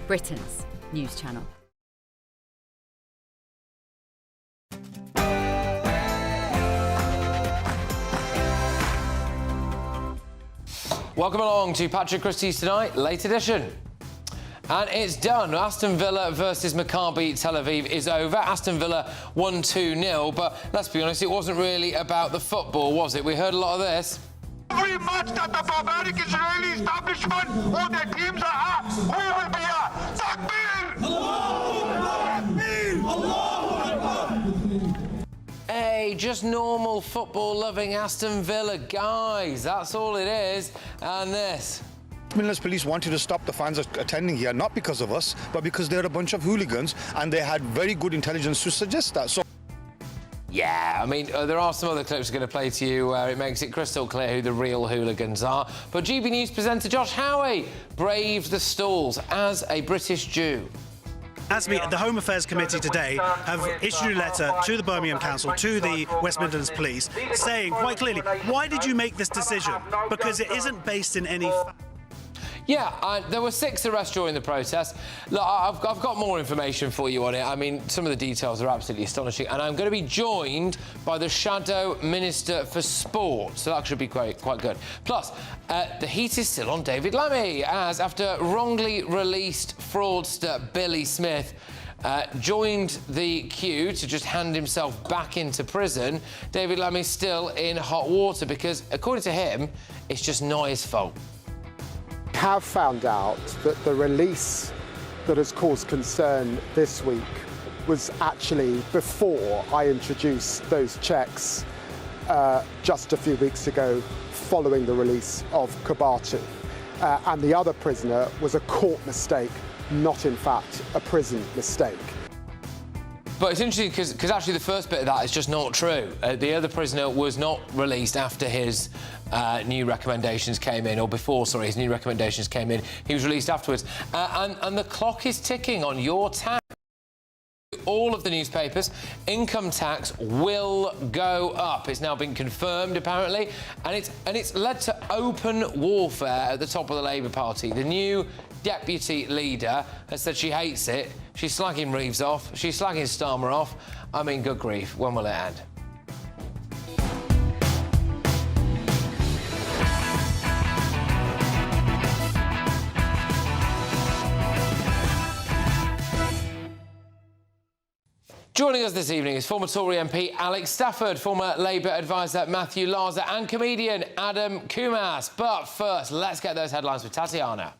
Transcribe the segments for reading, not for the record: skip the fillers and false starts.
Britain's news channel. Welcome along to Patrick Christys Tonight, late edition. And it's done. Aston Villa versus Maccabi Tel Aviv is over. Aston Villa won 2-0, but let's be honest, it wasn't really about the football, was it? We heard a lot of this. Every match that the barbaric Israeli establishment or their teams are at, we will be at. Takbir! Hey, just normal football-loving Aston Villa guys. That's all it is. And this. Midlands Police wanted to stop the fans attending here, not because of us, but because they're a bunch of hooligans, and they had very good intelligence to suggest that. So. Yeah, I mean, there are some other clips we're going to play to you where it makes it crystal clear who the real hooligans are. But GBNews presenter Josh Howie braved the stalls as a British Jew. The Home Affairs Committee today have issued a letter to the Birmingham Council, to the West Midlands Police, saying quite clearly, why did you make this decision? Because it isn't based in any... Yeah, there were 6 arrests during the protest. Look, I've got more information for you on it. I mean, some of the details are absolutely astonishing. And I'm going to be joined by the Shadow Minister for Sport, so that should be quite good. Plus, the heat is still on David Lammy, as after wrongly released fraudster Billy Smith joined the queue to just hand himself back into prison, David Lammy's still in hot water because, according to him, it's just not his fault. Have found out that the release that has caused concern this week was actually before I introduced those checks just a few weeks ago following the release of Kabatu. And the other prisoner was a court mistake, not in fact a prison mistake. But it's interesting because actually the first bit of that is just not true. The other prisoner was not released after his new recommendations came in, or before, sorry, his new recommendations came in. He was released afterwards. And the clock is ticking on your tax. All of the newspapers, income tax will go up. It's now been confirmed, apparently, and it's led to open warfare at the top of the Labour Party. The new deputy leader has said she hates it. She's slagging Reeves off. She's slagging Starmer off. I mean, good grief, when will it end? Joining us this evening is former Tory MP Alex Stafford, former Labour advisor Matthew Larser and comedian Adam Kumas. But first, let's get those headlines with Tatiana.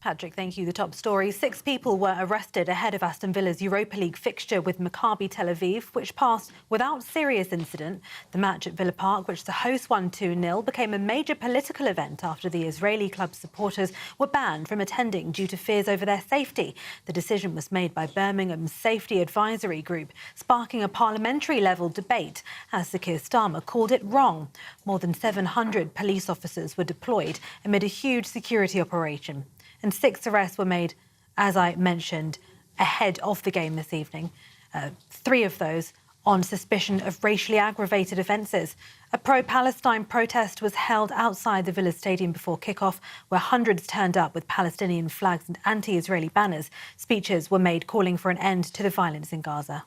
Patrick, thank you. The top story. 6 people were arrested ahead of Aston Villa's Europa League fixture with Maccabi Tel Aviv, which passed without serious incident. The match at Villa Park, which the hosts won 2-0, became a major political event after the Israeli club's supporters were banned from attending due to fears over their safety. The decision was made by Birmingham's Safety Advisory Group, sparking a parliamentary-level debate, as Sir Keir Starmer called it wrong. More than 700 police officers were deployed amid a huge security operation. And 6 arrests were made, as I mentioned, ahead of the game this evening. 3 of those on suspicion of racially aggravated offences. A pro-Palestine protest was held outside the Villa Stadium before kick-off, where hundreds turned up with Palestinian flags and anti-Israeli banners. Speeches were made calling for an end to the violence in Gaza.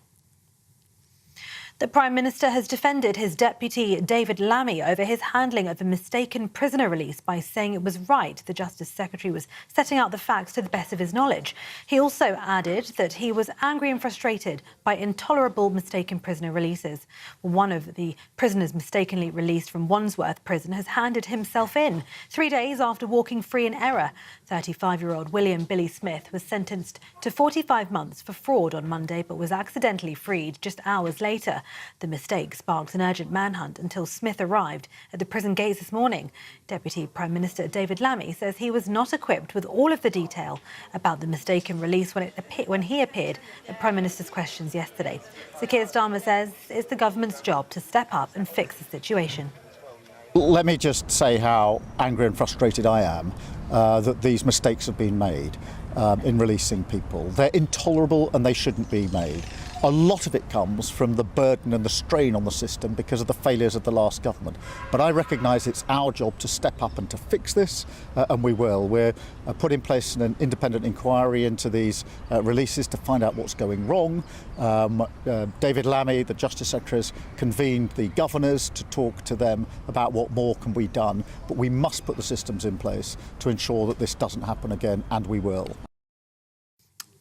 The Prime Minister has defended his deputy David Lammy over his handling of a mistaken prisoner release by saying it was right the Justice Secretary was setting out the facts to the best of his knowledge. He also added that he was angry and frustrated by intolerable mistaken prisoner releases. One of the prisoners mistakenly released from Wandsworth Prison has handed himself in. 3 days after walking free in error, 35-year-old William Billy Smith was sentenced to 45 months for fraud on Monday, but was accidentally freed just hours later. The mistake sparked an urgent manhunt until Smith arrived at the prison gates this morning. Deputy Prime Minister David Lammy says he was not equipped with all of the detail about the mistaken release when he appeared at Prime Minister's questions yesterday. Sir Keir Starmer says it's the government's job to step up and fix the situation. Let me just say how angry and frustrated I am that these mistakes have been made in releasing people. They're intolerable and they shouldn't be made. A lot of it comes from the burden and the strain on the system because of the failures of the last government. But I recognise it's our job to step up and to fix this, and we will. We're put in place an independent inquiry into these releases to find out what's going wrong. David Lammy, the Justice Secretary, has convened the governors to talk to them about what more can be done. But we must put the systems in place to ensure that this doesn't happen again, and we will.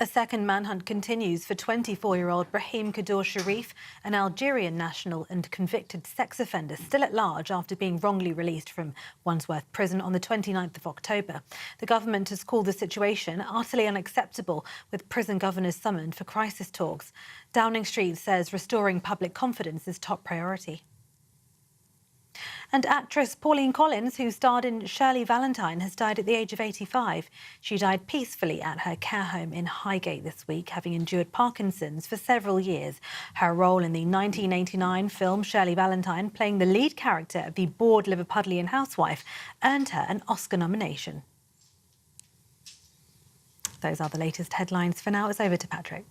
A second manhunt continues for 24-year-old Brahim Kadour Sharif, an Algerian national and convicted sex offender still at large after being wrongly released from Wandsworth Prison on the 29th of October. The government has called the situation utterly unacceptable, with prison governors summoned for crisis talks. Downing Street says restoring public confidence is top priority. And actress Pauline Collins, who starred in Shirley Valentine, has died at the age of 85. She died peacefully at her care home in Highgate this week, having endured Parkinson's for several years. Her role in the 1989 film Shirley Valentine, playing the lead character of the bored Liverpudlian housewife, earned her an Oscar nomination. Those are the latest headlines. For now, it's over to Patrick.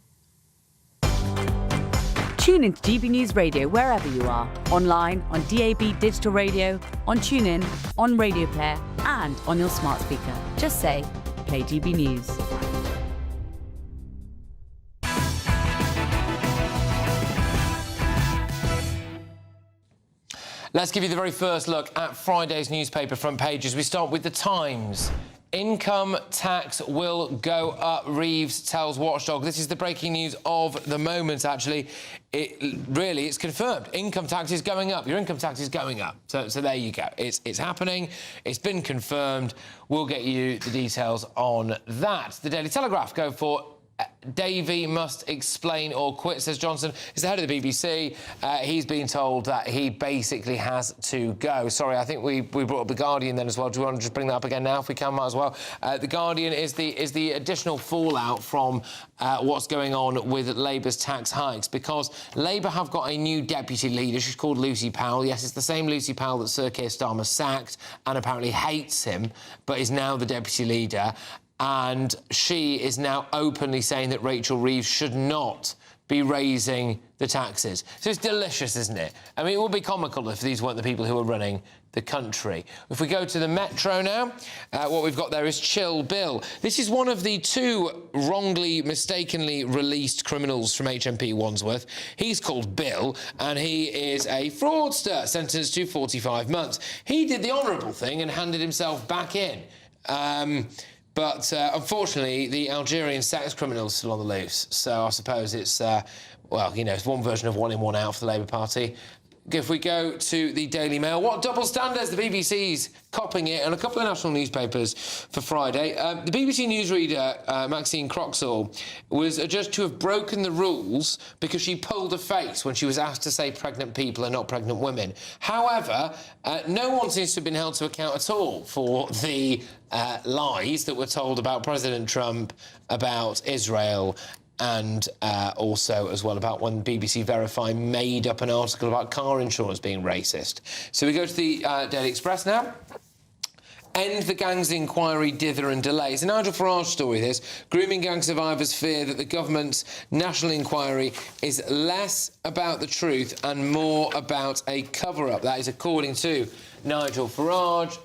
Tune into GB News Radio wherever you are, online, on DAB digital radio, on TuneIn, on Radio Player and on your smart speaker. Just say, play GB News. Let's give you the very first look at Friday's newspaper front pages. We start with The Times. Income tax will go up, Reeves tells Watchdog. This is the breaking news of the moment, actually. It's confirmed. Income tax is going up. Your income tax is going up. So there you go. It's happening. It's been confirmed. We'll get you the details on that. The Daily Telegraph go for Davey must explain or quit, says Johnson. He's the head of the BBC. He's been told that he basically has to go. Sorry, I think we brought up The Guardian then as well. Do you want to just bring that up again now, if we can, might as well? The Guardian is the additional fallout from what's going on with Labour's tax hikes, because Labour have got a new deputy leader. She's called Lucy Powell. Yes, it's the same Lucy Powell that Sir Keir Starmer sacked and apparently hates him, but is now the deputy leader. And she is now openly saying that Rachel Reeves should not be raising the taxes. So it's delicious, isn't it? I mean, it would be comical if these weren't the people who are running the country. If we go to the Metro now, what we've got there is Chill Bill. This is one of the two mistakenly released criminals from HMP Wandsworth. He's called Bill, and he is a fraudster, sentenced to 45 months. He did the honourable thing and handed himself back in. But unfortunately, the Algerian sex criminal is still on the loose. So I suppose it's, well, you know, it's one version of one in, one out for the Labour Party. If we go to the Daily Mail, what double standards? The BBC's copping it, and a couple of national newspapers for Friday. The BBC newsreader, Maxine Croxall, was adjudged to have broken the rules because she pulled a face when she was asked to say pregnant people and not pregnant women. However, no one seems to have been held to account at all for the lies that were told about President Trump, about Israel, and also as well about when BBC Verify made up an article about car insurance being racist. So we go to the Daily Express now. End the gangs inquiry, dither and delay. It's a Nigel Farage story, this. Grooming gang survivors fear that the government's national inquiry is less about the truth and more about a cover-up. That is according to Nigel Farage.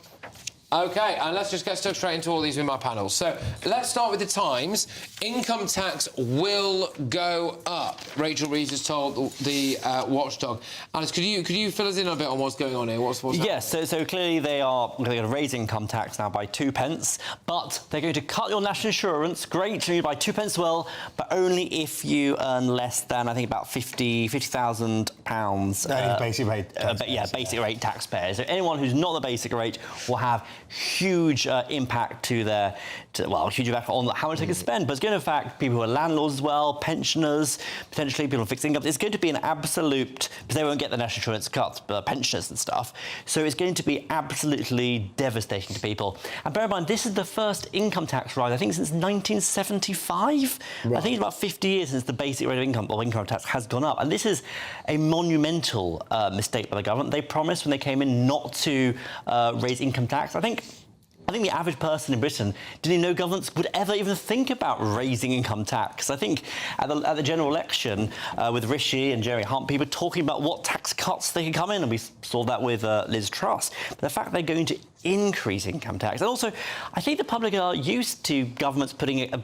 OK, and let's just get stuck straight into all these with my panels. So let's start with The Times. Income tax will go up, Rachel Reeves has told the Watchdog. Alice, could you fill us in a bit on what's going on here? What's yes, so clearly they're going to raise income tax now by 2p, but they're going to cut your national insurance, great, by 2p as well, but only if you earn less than, I think, about £50,000. Basic rate taxpayers. Basic rate taxpayers. So anyone who's not the basic rate will have huge impact huge impact on how much they can spend. But it's going to affect people who are landlords as well, pensioners, potentially people on fixed income. It's going to be an absolute, because they won't get the national insurance cuts, but pensioners and stuff. So it's going to be absolutely devastating to people. And bear in mind, this is the first income tax rise, I think, since 1975. Right. I think it's about 50 years since the basic rate of income, or income tax, has gone up. And this is a monumental mistake by the government. They promised when they came in not to raise income tax. I think I think the average person in Britain didn't know governments would ever even think about raising income tax. I think at the general election with Rishi and Jeremy Hunt, people were talking about what tax cuts they could come in, and we saw that with Liz Truss. But the fact they're going to increase income tax, and also I think the public are used to governments putting a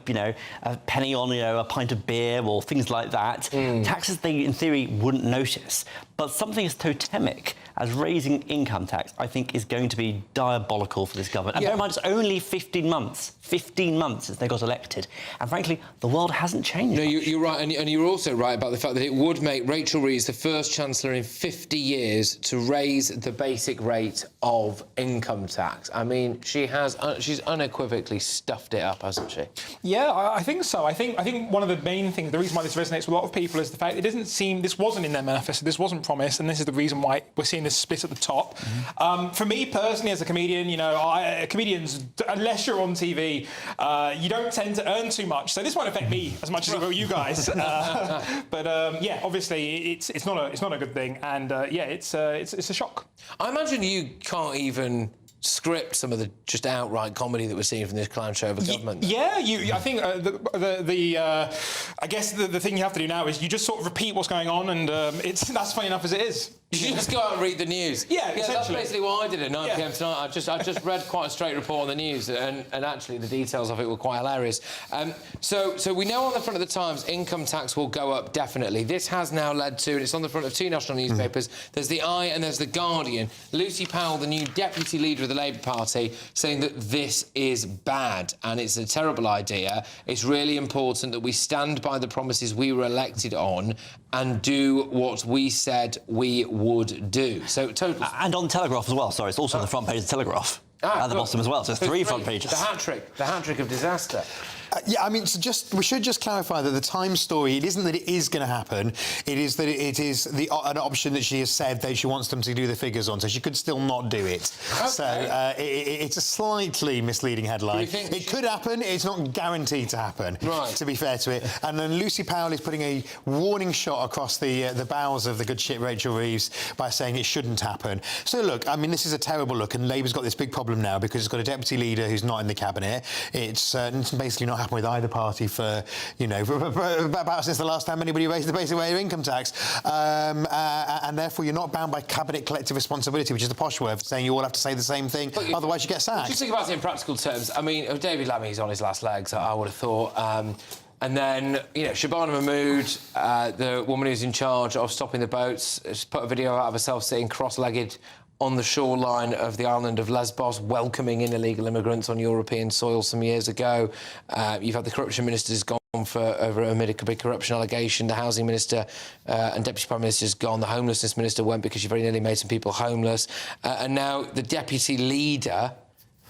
penny on a pint of beer or things like that. Taxes they in theory wouldn't notice, but something as totemic as raising income tax, I think, is going to be diabolical for this government. And bear in mind, it's only 15 months since they got elected. And frankly, the world hasn't changed. No, you're right. And you're also right about the fact that it would make Rachel Reeves the first Chancellor in 50 years to raise the basic rate of income tax. I mean, she's unequivocally stuffed it up, hasn't she? Yeah, I think so. I think one of the main things, the reason why this resonates with a lot of people is the fact it doesn't seem, this wasn't in their manifesto, this wasn't promised, and this is the reason why we're seeing this split at the top. For me personally, as a comedian, comedians, unless you're on TV, you don't tend to earn too much. So this won't affect me as much as it will you guys. But yeah, obviously it's not a good thing, and it's a shock. I imagine you can't even script some of the just outright comedy that we're seeing from this clown show of a government. Yeah, I think I guess the thing you have to do now is you just sort of repeat what's going on, and that's funny enough as it is. You just go out and read the news. Yeah, that's basically what I did at 9 p.m. tonight. I just read quite a straight report on the news, and actually the details of it were quite hilarious. So we know on the front of the Times, income tax will go up definitely. This has now led to, and it's on the front of 2 national newspapers, there's the Eye and there's the Guardian, Lucy Powell, the new deputy leader of the Labour Party, saying that this is bad and it's a terrible idea. It's really important that we stand by the promises we were elected on and do what we said we would do. So total. And on Telegraph as well. Sorry, it's also on the front page of Telegraph. At the bottom as well. So it's 3 front pages. The hat trick of disaster. Yeah, I mean, we should just clarify that the Times story, it isn't that it is going to happen, it is that it is an option that she has said that she wants them to do the figures on, so she could still not do it. Okay. So it's a slightly misleading headline. It could happen, it's not guaranteed to happen, to be fair to it. And then Lucy Powell is putting a warning shot across the bows of the good ship Rachel Reeves by saying it shouldn't happen. So look, I mean, this is a terrible look, and Labour's got this big problem now because it's got a deputy leader who's not in the cabinet. It's basically not happened with either party for about since the last time anybody raised the basic rate of income tax, and therefore you're not bound by cabinet collective responsibility, which is the posh word for saying you all have to say the same thing, otherwise you get sacked. Just think about it in practical terms. I mean, David Lammy's on his last legs, I would have thought. And then, Shabana Mahmood, the woman who's in charge of stopping the boats, has put a video out of herself sitting cross-legged on the shoreline of the island of Lesbos, welcoming in illegal immigrants on European soil some years ago. You've had the corruption minister's gone over amid a big corruption allegation. The housing minister and deputy prime minister's gone. The homelessness minister went because she very nearly made some people homeless. And now the deputy leader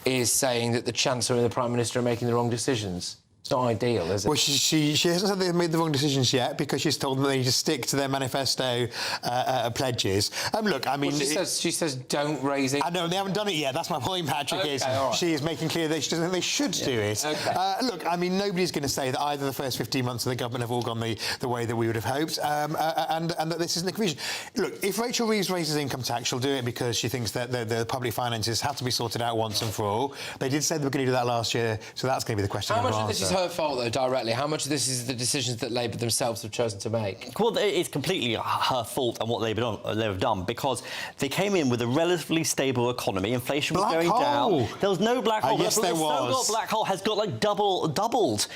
is saying that the chancellor and the prime minister are making the wrong decisions. It's not ideal, is it? Well, she hasn't said they've made the wrong decisions yet because she's told them they need to stick to their manifesto pledges. Look, I mean... Well, she says don't raise it. I know, they haven't done it yet. That's my point, Patrick, she is making clear that she doesn't think they should do it. Okay. Look, I mean, nobody's going to say that either the first 15 months of the government have all gone the way that we would have hoped, and that this isn't a confusion. Look, if Rachel Reeves raises income tax, she'll do it because she thinks that the public finances have to be sorted out once and for all. They did say they were going to do that last year, so that's going to be the question. How much of this is her fault, though, directly? How much of this is the decisions that Labour themselves have chosen to make? Well, it's completely her fault and what they've done, because they came in with a relatively stable economy. Inflation was going down. There was no black hole. Yes, there was. The black hole has got like doubled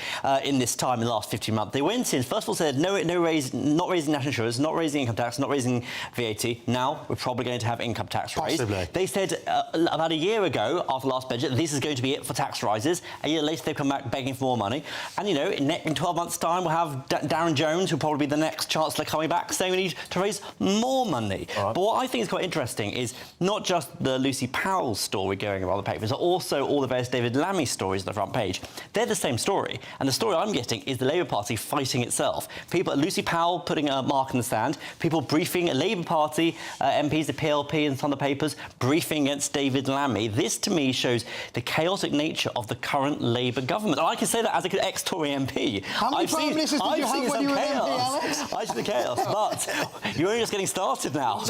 in this time in the last 15 months. They went in, first of all, said not raising national insurance, not raising income tax, not raising VAT. Now we're probably going to have income tax raise. Possibly. They said about a year ago, after the last budget, this is going to be it for tax rises. A year later, they've come back begging for more money. And, in 12 months' time, we'll have Darren Jones, who'll probably be the next Chancellor, coming back, saying we need to raise more money. Right. But what I think is quite interesting is not just the Lucy Powell story going around the papers, but also all the various David Lammy stories on the front page. They're the same story. And the story I'm getting is the Labour Party fighting itself. Lucy Powell putting a mark in the sand, people briefing Labour Party MPs, the PLP and some of the papers, briefing against David Lammy. This, to me, shows the chaotic nature of the current Labour government. And I can say that as an ex-Tory MP, how many Prime Ministers did you have when you were an MP, Alex? I've seen the chaos, but you're only just getting started now.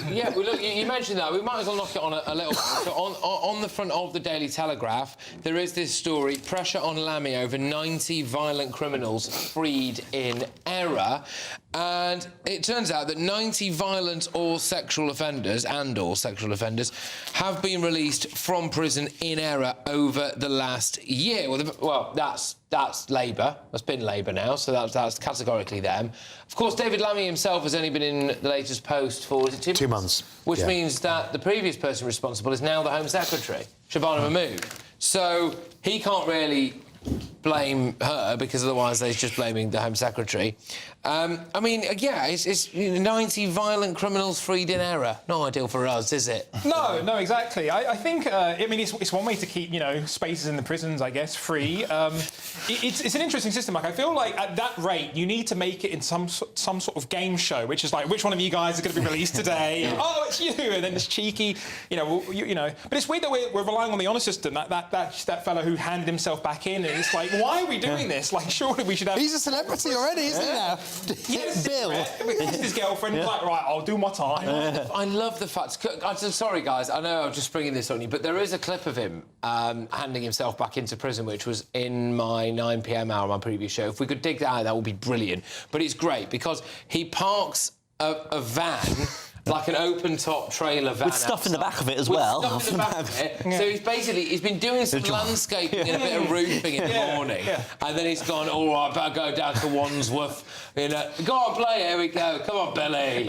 Yeah, well, look, you mentioned that. We might as well knock it on a little bit. So on the front of the Daily Telegraph, there is this story, pressure on Lammy over 90 violent criminals freed in error. And it turns out that 90 violent or sexual offenders have been released from prison in error over the last year. Well, that's Labour. That's been Labour now, so that's categorically them. Of course, David Lammy himself has only been in the latest post for 2 months? Which means that the previous person responsible is now the Home Secretary, Shabana Mahmood. So he can't really blame her, because otherwise they're just blaming the Home Secretary. I mean, yeah, it's 90 violent criminals freed in error. Not ideal for us, is it? No, exactly. I think, I mean, it's one way to keep, spaces in the prisons, I guess, free. It's an interesting system. Like, I feel like at that rate, you need to make it in some sort of game show, which is like, which one of you guys is going to be released today? Oh, it's you! And then it's cheeky, But it's weird that we're relying on the honour system. That fellow who handed himself back in, and it's like, why are we doing this? Like, surely we should have... He's a celebrity already, isn't he now? Yes, Bill. This is his girlfriend. Like, right, I'll do my time. I love the fact... I'm sorry, guys, I know I'm just springing this on you, but there is a clip of him handing himself back into prison, which was in my 9 p.m. hour on my previous show. If we could dig that out, that would be brilliant. But it's great, because he parks a van... like an open-top trailer van. With stuff in the back of it as well. Stuff in the back of it. So he's been doing some landscaping and a bit of roofing in the morning. And then he's gone, all right, better go down to Wandsworth. Go on, play, here we go. Come on, Billy.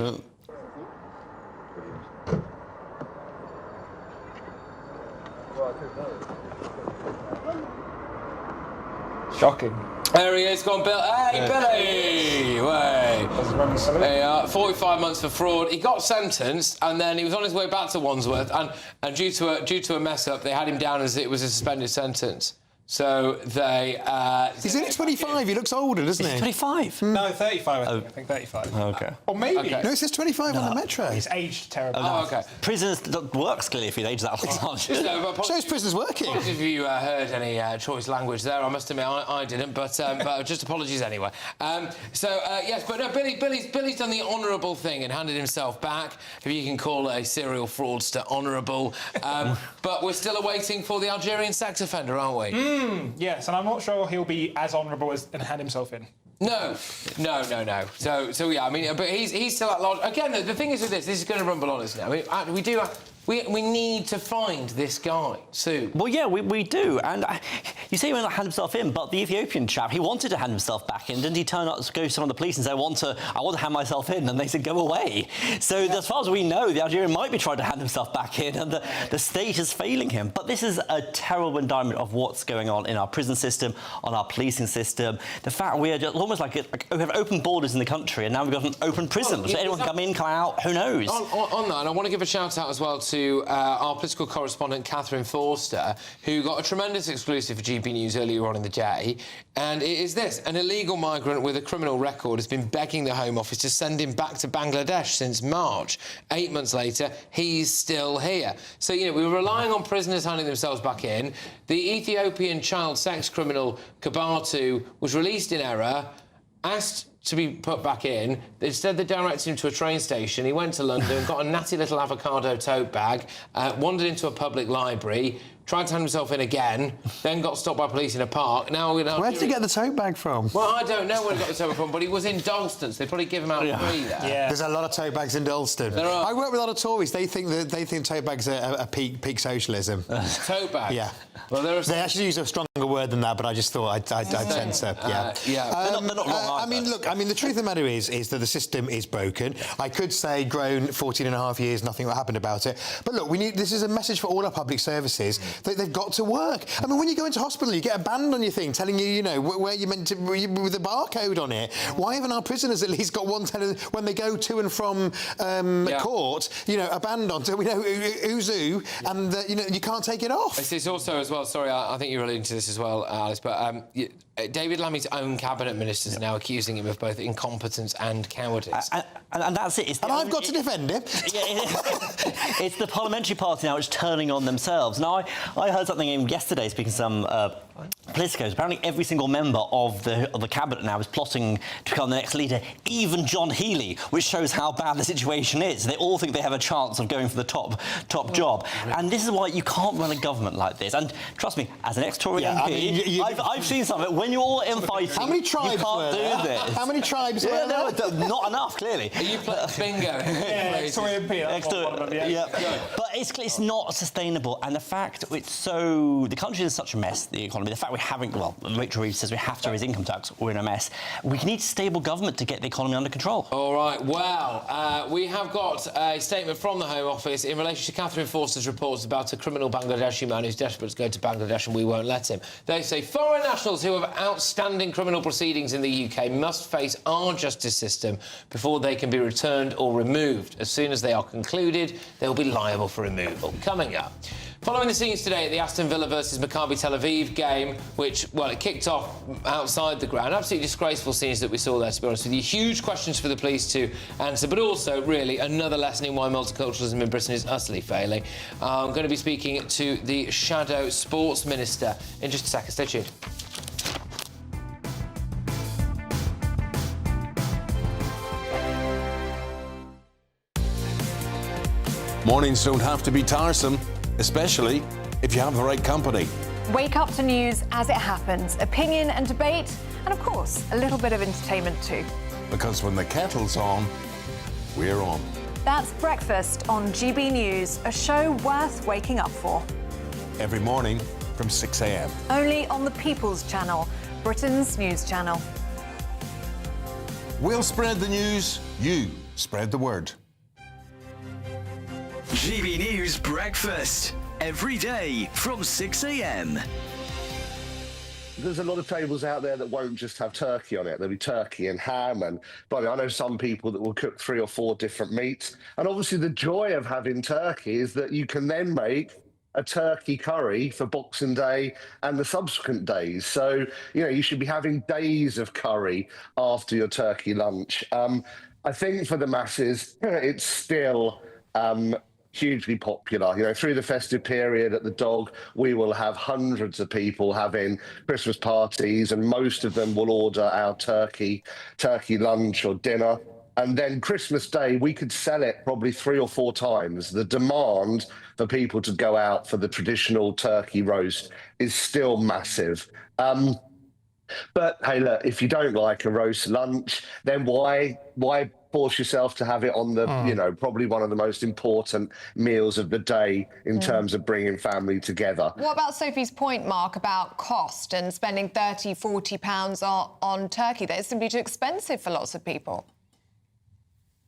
Shocking. There he is, gone, Bill. Hey, Billy! Way. 45 months for fraud. He got sentenced, and then he was on his way back to Wandsworth, and due to a mess-up, they had him down as it was a suspended sentence. So they... He's only 25. He looks older, doesn't he? He's 25? No, 35, I think 35. OK. Or maybe... Okay. No, it says 25 on the Metro. He's aged terribly. Oh, OK. Prisons works clearly if you age that long. Shows prisons working. If you heard any choice language there, I must admit I didn't, but just apologies anyway. Yes, but no, Billy's done the honourable thing and handed himself back, if you can call a serial fraudster honourable. But we're still awaiting for the Algerian sex offender, aren't we? Yes, and I'm not sure he'll be as honourable and hand himself in. No. So yeah, I mean, but he's still at large. Again, the thing is with this is going to rumble on us now. I mean, we need to find this guy soon. Well, yeah, we do. And you say he won't hand himself in, but the Ethiopian chap, he wanted to hand himself back in. Didn't he turn up to go to some of the police and say, I want to hand myself in? And they said, go away. So as far as we know, the Algerian might be trying to hand himself back in, and the state is failing him. But this is a terrible indictment of what's going on in our prison system, on our policing system. The fact we are just almost like we have open borders in the country, and now we've got an open prison. So anyone can come in, come out, who knows? On that, and I want to give a shout-out as well to our political correspondent, Catherine Forster, who got a tremendous exclusive for GBNews earlier on in the day. And it is this. An illegal migrant with a criminal record has been begging the Home Office to send him back to Bangladesh since March. 8 months later, he's still here. So, we were relying on prisoners handing themselves back in. The Ethiopian child sex criminal, Kabatu, was released in error, asked to be put back in. Instead, they directed him to a train station. He went to London, got a natty little avocado tote bag, wandered into a public library, tried to hand himself in again, then got stopped by police in a park. Now, where did he get the tote bag from? Well, I don't know where he got the tote bag from, but he was in Dalston, so they probably give him out free there. Yeah. There's a lot of tote bags in Dalston. There are. I work with a lot of Tories. They think tote bags are peak socialism. Tote bags? Yeah. Well, they actually use a stronger word than that, but I just thought I'd censor. They're not wrong, I mean, look. I mean, the truth of the matter is that the system is broken. I could say, grown 14 and a half years, nothing happened about it. But look, this is a message for all our public services that they've got to work. I mean, when you go into hospital, you get a band on your thing telling you, where you're meant to, with a barcode on it. Why haven't our prisoners at least got one telling when they go to and from court, a band on, so we know who's who, and you can't take it off. It's also as well. Sorry, I think you're alluding to this as well, Alice. But David Lammy's own cabinet ministers are now accusing him of both incompetence and cowardice. And that's it. And I've got to defend him. It's the parliamentary party now which is turning on themselves. Now, I heard something yesterday, speaking to some politicos. Apparently every single member of the cabinet now is plotting to become the next leader, even John Healey, which shows how bad the situation is. They all think they have a chance of going for the top job. And this is why you can't run a government like this. And trust me, as an ex-Tory MP, I've seen some of it. When you're all infighting, how many tribes you can't do this. How many tribes were there? Not enough, clearly. Are you playing bingo? Ex-Tory MP. But it's not sustainable. And the fact the country is in such a mess, the economy, the fact we haven't, well, Rachel Reeves says we have to raise income tax, we're in a mess. We need stable government to get the economy under control. All right, well, we have got a statement from the Home Office in relation to Catherine Forster's reports about a criminal Bangladeshi man who's desperate to go to Bangladesh and we won't let him. They say foreign nationals who have outstanding criminal proceedings in the UK must face our justice system before they can be returned or removed. As soon as they are concluded, they will be liable for removal. Coming up. Following the scenes today at the Aston Villa versus Maccabi Tel Aviv game, which, well, it kicked off outside the ground. Absolutely disgraceful scenes that we saw there, to be honest with you. Huge questions for the police to answer, but also, really, another lesson in why multiculturalism in Britain is utterly failing. I'm going to be speaking to the Shadow Sports Minister in just a second. Stay tuned. Mornings don't have to be tiresome, especially if you have the right company. Wake up to news as it happens, opinion and debate, and of course, a little bit of entertainment too. Because when the kettle's on, we're on. That's Breakfast on GB News, a show worth waking up for. Every morning from 6 a.m. Only on the People's Channel, Britain's news channel. We'll spread the news, you spread the word. GB News Breakfast, every day from 6 a.m. There's a lot of tables out there that won't just have turkey on it. There'll be turkey and ham, and but I know some people that will cook 3 or 4 different meats. And obviously the joy of having turkey is that you can then make a turkey curry for Boxing Day and the subsequent days. So, you know, you should be having days of curry after your turkey lunch. I think for the masses, it's still hugely popular. You know, through the festive period at the Dog, we will have hundreds of people having Christmas parties, and most of them will order our turkey lunch or dinner. And then Christmas Day, we could sell it probably 3 or 4 times. The demand for people to go out for the traditional turkey roast is still massive. But hey, look, if you don't like a roast lunch, then why force yourself to have it on the, you know, probably one of the most important meals of the day in terms of bringing family together. What about Sophie's point, Mark, about cost and spending £30, £40 on turkey? That is simply too expensive for lots of people.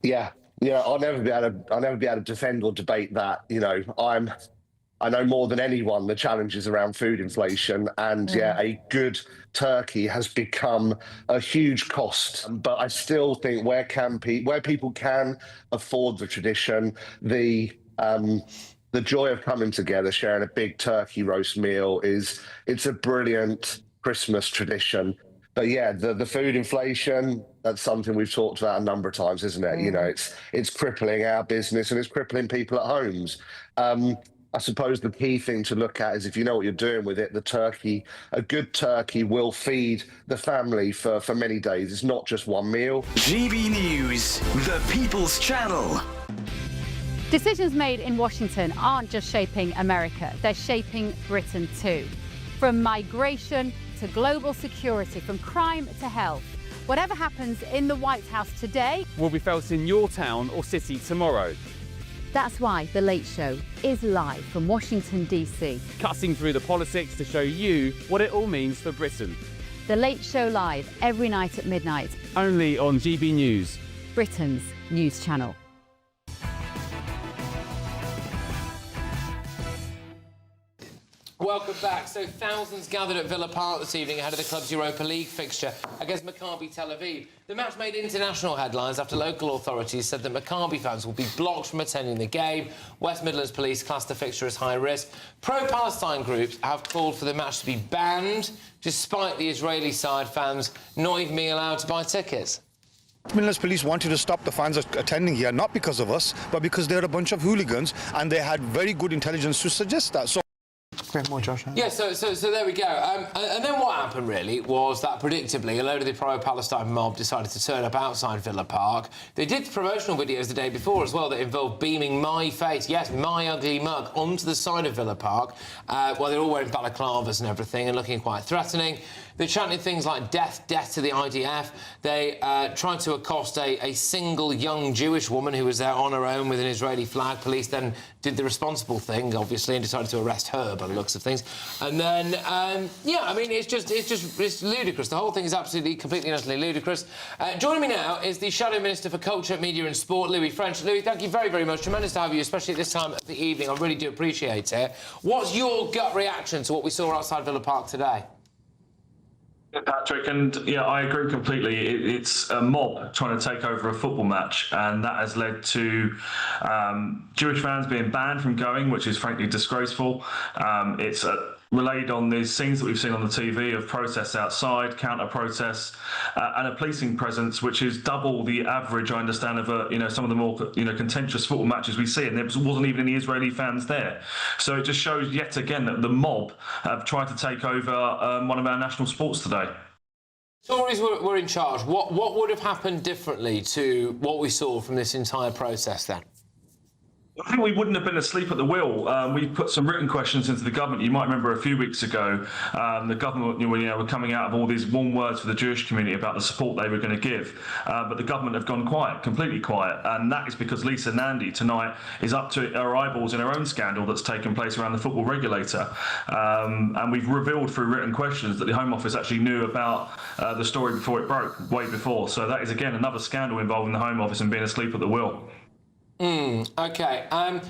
Yeah, I'll never be able to defend or debate that. You know, I know more than anyone the challenges around food inflation, and a good turkey has become a huge cost. But I still think where people can afford the tradition, the joy of coming together, sharing a big turkey roast meal it's a brilliant Christmas tradition. But yeah, the food inflation, that's something we've talked about a number of times, isn't it? You know, it's crippling our business and it's crippling people at homes. I suppose the key thing to look at is if you know what you're doing with it, a good turkey will feed the family for many days. It's not just one meal. GB News, the People's Channel. Decisions made in Washington aren't just shaping America, they're shaping Britain too. From migration to global security, from crime to health. Whatever happens in the White House today will be felt in your town or city tomorrow. That's why The Late Show is live from Washington, DC. Cutting through the politics to show you what it all means for Britain. The Late Show live every night at midnight. Only on GB News, Britain's news channel. Welcome back. So thousands gathered at Villa Park this evening ahead of the club's Europa League fixture against Maccabi Tel Aviv. The match made international headlines after local authorities said that Maccabi fans will be blocked from attending the game. West Midlands Police classed the fixture as high risk. Pro-Palestine groups have called for the match to be banned, despite the Israeli side fans not even being allowed to buy tickets. Midlands Police wanted to stop the fans attending here, not because of us, but because they're a bunch of hooligans, and they had very good intelligence to suggest that. So Go more, Josh. Yeah, so there we go. And then what happened, really, was that, predictably, a load of the pro-Palestine mob decided to turn up outside Villa Park. They did promotional videos the day before as well that involved beaming my face, yes, my ugly mug, onto the side of Villa Park, while they're all wearing balaclavas and everything and looking quite threatening. They chanted things like death, death to the IDF. They tried to accost a single young Jewish woman who was there on her own with an Israeli flag. Police then did the responsible thing, obviously, and decided to arrest her by the looks of things. And then, yeah, I mean, it's ludicrous. The whole thing is absolutely, completely and utterly ludicrous. Joining me now is the Shadow Minister for Culture, Media and Sport, Louis French. Louis, thank you very, very much. Tremendous to have you, especially at this time of the evening. I really do appreciate it. What's your gut reaction to what we saw outside Villa Park today? Patrick, and yeah, I agree completely. It's a mob trying to take over a football match, and that has led to Jewish fans being banned from going, which is frankly disgraceful. It's relayed on these scenes that we've seen on the TV of protests outside, counter-protests, and a policing presence which is double the average, I understand, of some of the more contentious football matches we see, and there wasn't even any Israeli fans there. So it just shows yet again that the mob have tried to take over one of our national sports today. Tories were in charge. What would have happened differently to what we saw from this entire process then? I think we wouldn't have been asleep at the wheel. We put some written questions into the government. You might remember a few weeks ago, the government were coming out of all these warm words for the Jewish community about the support they were going to give. But the government have gone quiet, completely quiet. And that is because Lisa Nandy tonight is up to her eyeballs in her own scandal that's taken place around the football regulator. And we've revealed through written questions that the Home Office actually knew about the story before it broke, way before. So that is, again, another scandal involving the Home Office and being asleep at the wheel. OK. I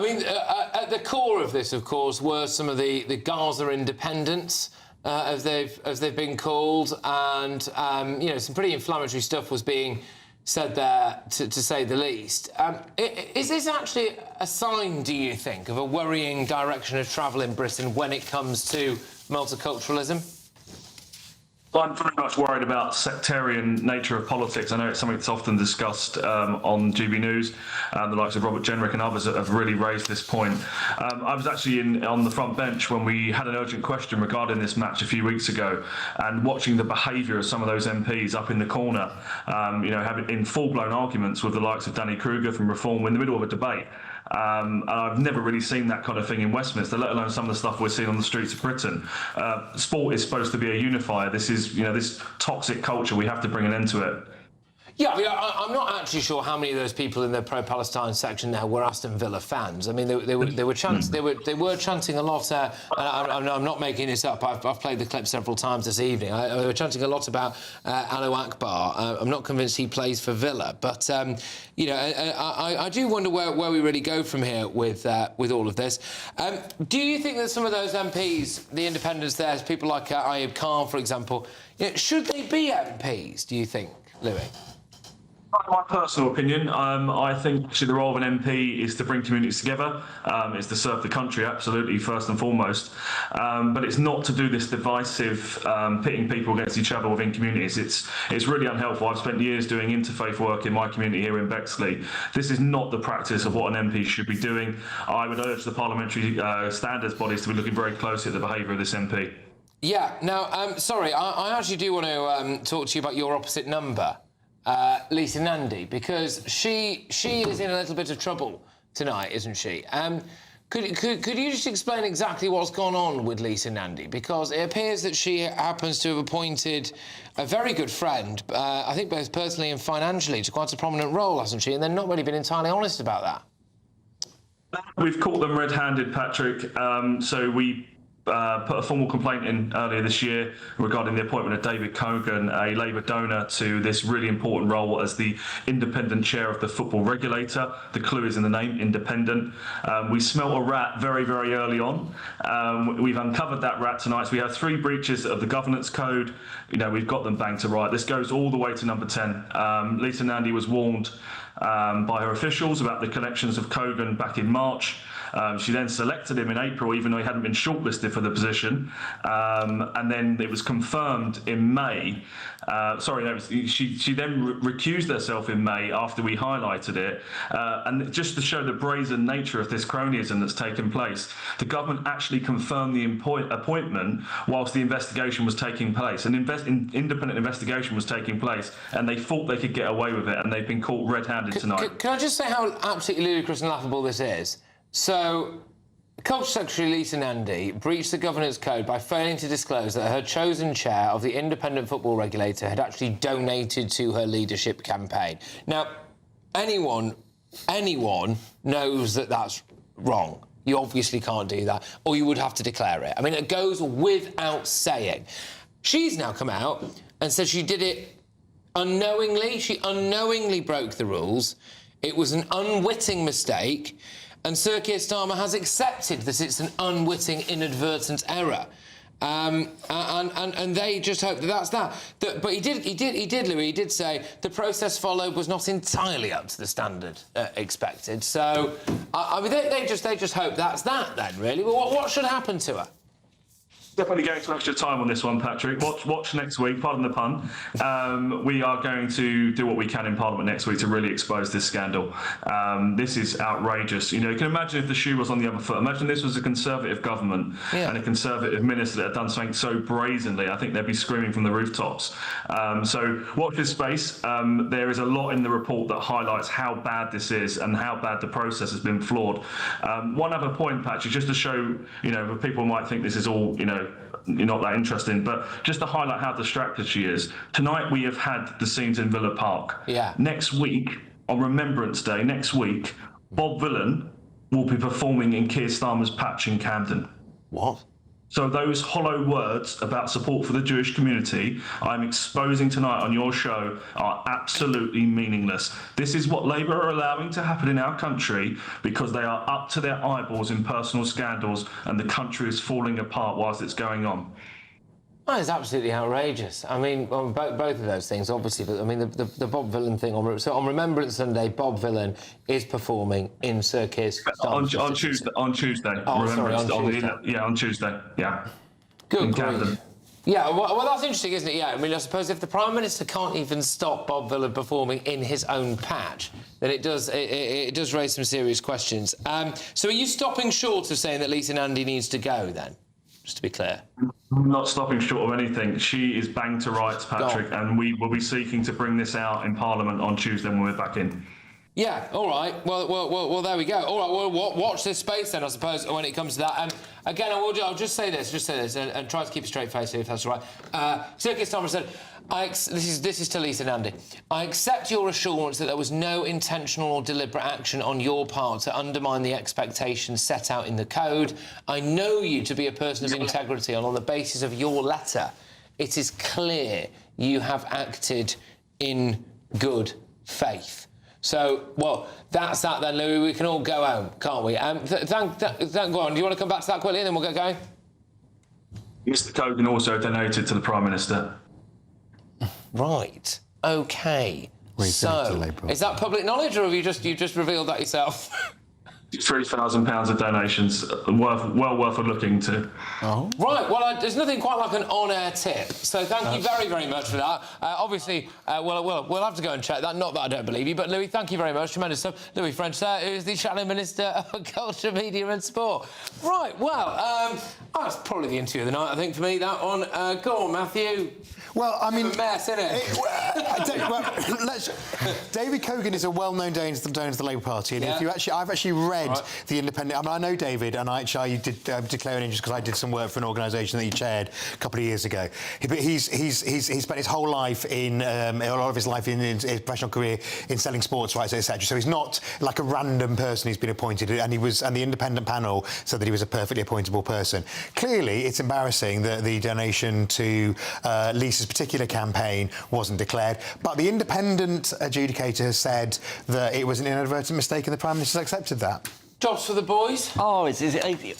mean, at the core of this, of course, were some of the Gaza independents, as they've been called, and some pretty inflammatory stuff was being said there, to say the least. Is this actually a sign, do you think, of a worrying direction of travel in Britain when it comes to multiculturalism? I'm very much worried about sectarian nature of politics. I know it's something that's often discussed on GBNews. The likes of Robert Jenrick and others have really raised this point. I was actually on the front bench when we had an urgent question regarding this match a few weeks ago, and watching the behaviour of some of those MPs up in the corner, having in full-blown arguments with the likes of Danny Kruger from Reform in the middle of a debate. And I've never really seen that kind of thing in Westminster, let alone some of the stuff we're seeing on the streets of Britain. Sport is supposed to be a unifier. This is, this toxic culture. We have to bring an end to it. Yeah, I mean, I'm not actually sure how many of those people in the pro-Palestine section now were Aston Villa fans. I mean, they were chanting a lot. I'm not making this up. I've played the clip several times this evening. They were chanting a lot about Allahu Akbar. I'm not convinced he plays for Villa, but I do wonder where we really go from here with all of this. Do you think that some of those MPs, the independents there, people like Ayub Khan, for example, should they be MPs? Do you think, Louis? My personal opinion, I think actually the role of an MP is to bring communities together. It's to serve the country, absolutely, first and foremost. But it's not to do this divisive pitting people against each other within communities. It's really unhelpful. I've spent years doing interfaith work in my community here in Bexley. This is not the practice of what an MP should be doing. I would urge the parliamentary standards bodies to be looking very closely at the behaviour of this MP. Yeah. Now, sorry, I actually do want to talk to you about your opposite number. Lisa Nandy, because she is in a little bit of trouble tonight, isn't she? Could you just explain exactly what's gone on with Lisa Nandy? Because it appears that she happens to have appointed a very good friend, I think both personally and financially, to quite a prominent role, hasn't she? And they've not really been entirely honest about that. We've caught them red-handed, Patrick. So we put a formal complaint in earlier this year regarding the appointment of David Cogan, a Labour donor, to this really important role as the independent chair of the football regulator. The clue is in the name, independent. We smelt a rat very, very early on. We've uncovered that rat tonight. So we have 3 breaches of the governance code. We've got them banged to right. This goes all the way to number 10. Lisa Nandy was warned by her officials about the connections of Cogan back in March. She then selected him in April, even though he hadn't been shortlisted for the position. And then it was confirmed in May. She then recused herself in May after we highlighted it. And just to show the brazen nature of this cronyism that's taken place, the government actually confirmed the appointment whilst the investigation was taking place. An independent investigation was taking place, and they thought they could get away with it, and they've been caught red-handed tonight. Can I just say how absolutely ludicrous and laughable this is? So, Culture Secretary Lisa Nandy breached the governance code by failing to disclose that her chosen chair of the independent football regulator had actually donated to her leadership campaign. Now, anyone knows that that's wrong. You obviously can't do that, or you would have to declare it. I mean, it goes without saying. She's now come out and said she did it unknowingly. She unknowingly broke the rules. It was an unwitting mistake, and Sir Keir Starmer has accepted that it's an unwitting, inadvertent error. And they just hope that that's that. But he did, Louis. He did say the process followed was not entirely up to the standard expected. So, I mean, they just hope that's that then, really. Well, what should happen to her? Definitely going to extra time on this one, Patrick. Watch next week, pardon the pun. We are going to do what we can in Parliament next week to really expose this scandal. This is outrageous. You know, you can imagine if the shoe was on the other foot. Imagine this was a Conservative government and a Conservative minister that had done something so brazenly. I think they'd be screaming from the rooftops. So watch this space. There is a lot in the report that highlights how bad this is and how bad the process has been flawed. One other point, Patrick, just to show, you know, people might think this is all, you know, not that interesting, but just to highlight how distracted she is. Tonight we have had the scenes in Villa Park. Yeah. Next week, on Remembrance Day, Bob Vylan will be performing in Keir Starmer's patch in Camden. What? So those hollow words about support for the Jewish community I'm exposing tonight on your show are absolutely meaningless. This is what Labour are allowing to happen in our country because they are up to their eyeballs in personal scandals and the country is falling apart whilst it's going on. That is absolutely outrageous. I mean, both of those things, obviously, but I mean, the Bob Vylan thing. On Remembrance Sunday, Bob Vylan is performing in Sir Keir Starmer's on Tuesday. Oh, sorry, on Tuesday. On Tuesday. Yeah. Good grief. Yeah, well, that's interesting, isn't it? Yeah, I mean, I suppose if the Prime Minister can't even stop Bob Vylan performing in his own patch, then it does raise some serious questions. So are you stopping short of saying that Lisa Nandy needs to go, then? Just to be clear. I'm not stopping short of anything. She is banged to rights, Patrick, and we will be seeking to bring this out in Parliament on Tuesday when we're back in. Yeah, all right. Well, there we go. All right, well, watch this space then, I suppose, when it comes to that. Again, I'll just say this, and try to keep a straight face here, if that's all right. Sir Keir Starmer said, this is to Lisa Nandy. I accept your assurance that there was no intentional or deliberate action on your part to undermine the expectations set out in the code. I know you to be a person of integrity, and on the basis of your letter, it is clear you have acted in good faith. So, well, that's that then, Louis. We can all go home, can't we? Go on. Do you want to come back to that quickly, and then we'll get going? Mr. Cogan also donated to the Prime Minister. Right. OK. So, is that public knowledge, or have you just revealed that yourself? £3,000 of donations, well worth a look into. Oh. Right, well, there's nothing quite like an on-air tip, so thank you very, very much for that. Obviously, we'll have to go and check that, not that I don't believe you, but Louis, thank you very much, tremendous stuff. Louis French there, who's the Shadow Minister of Culture, Media and Sport. Right, well, that's probably the interview of the night, I think, for me, that one. Go on, Matthew. Well, I mean... a mess, isn't it? David Cogan is a well-known donor to the Labour Party, and if you I've actually read the Independent... I mean, I know David, and you did declare an interest because I did some work for an organisation that he chaired a couple of years ago. But he's spent his whole life a lot of his life in his professional career in selling sports rights, etc. So he's not like a random person who's been appointed, and the Independent panel said that he was a perfectly appointable person. Clearly, it's embarrassing that the donation to Lisa's particular campaign wasn't declared, but the Independent adjudicator has said that it was an inadvertent mistake and the Prime Minister's accepted that. Jobs for the boys? Oh, it's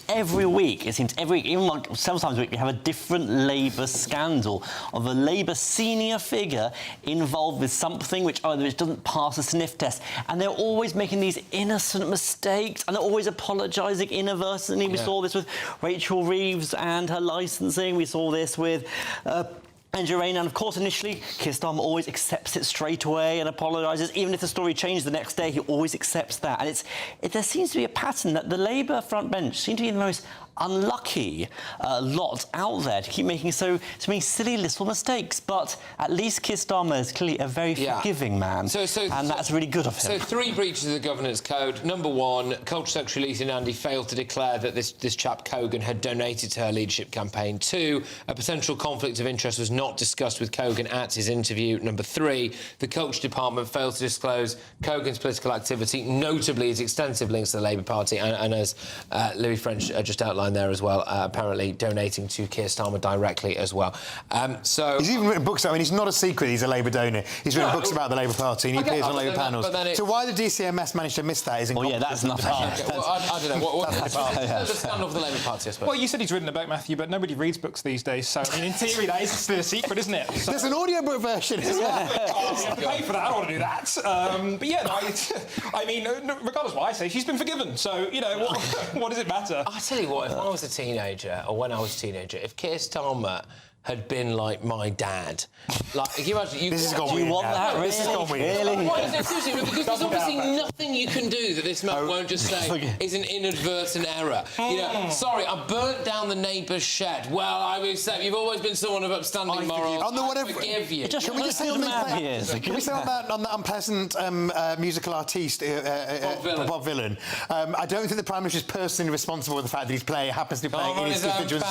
every week. It seems every week, even like sometimes we have a different Labour scandal of a Labour senior figure involved with something which either doesn't pass a sniff test, and they're always making these innocent mistakes, and they're always apologising inadvertently. We saw this with Rachel Reeves and her licensing. We saw this with Andrew Rain, and of course initially Keir Starmer always accepts it straight away and apologises. Even if the story changes the next day, he always accepts that. And there seems to be a pattern that the Labour front bench seem to be the most unlucky lot out there to keep making so many silly little mistakes. But at least Keir Starmer is clearly a very forgiving man, and that's really good of him. So 3 breaches of the governance code. Number 1, Culture Secretary Lisa Nandy failed to declare that this chap Kogan had donated to her leadership campaign. 2, a potential conflict of interest was not discussed with Kogan at his interview. Number 3, the Culture Department failed to disclose Kogan's political activity, notably his extensive links to the Labour Party, and as Louis French just outlined there as well, apparently donating to Keir Starmer directly as well. So he's even written books. I mean, it's not a secret he's a Labour donor. He's written books about the Labour Party, and he appears on Labour panels. So why the DCMS managed to miss that isn't. Well, yeah, that's not. I don't know. What the scandal of the Labour Party, I suppose. Well, you said he's written a book, Matthew, but nobody reads books these days. So I mean, in theory, that is still a secret, isn't it? So, there's an audiobook version as well. I have to pay for that. I don't want to do that. But yeah, no, I mean, regardless of what I say, she's been forgiven. So you know, what does it matter? I tell you what, if I was a teenager, or when I was a teenager, if Keir Starmer had been like my dad, like, can you imagine? This is gone weird. Do you want that? Really? This is gone weird. Really? Well, seriously, because there's obviously nothing you can do that this man won't just say is an inadvertent error. You know, sorry, I burnt down the neighbour's shed. Well, I will accept. You've always been someone of upstanding morals. I forgive you. Can we just say on that unpleasant musical artiste, Bob Villan? I don't think the Prime Minister is personally responsible for the fact that his player happens to be playing in his constituency.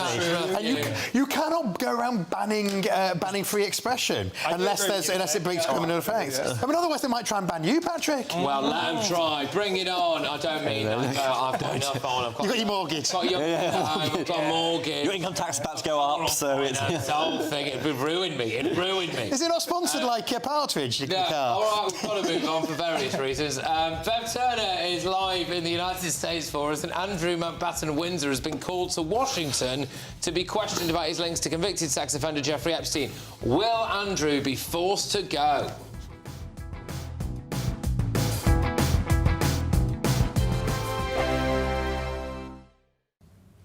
And you cannot go around banning free expression unless it breaks criminal effects. I mean, otherwise they might try and ban you, Patrick. Well, let them try. Bring it on. I don't mean that. I've got enough on. You've got your mortgage. I've got a mortgage. Your income tax is about to go up, so it's the whole thing. It ruined me. Is it not sponsored like Partridge? No. All right, we've got to move on for various reasons. Bev Turner is live in the United States for us, and Andrew Mountbatten-Windsor has been called to Washington to be questioned about his links to convicted sex offender Jeffrey Epstein. Will Andrew be forced to go?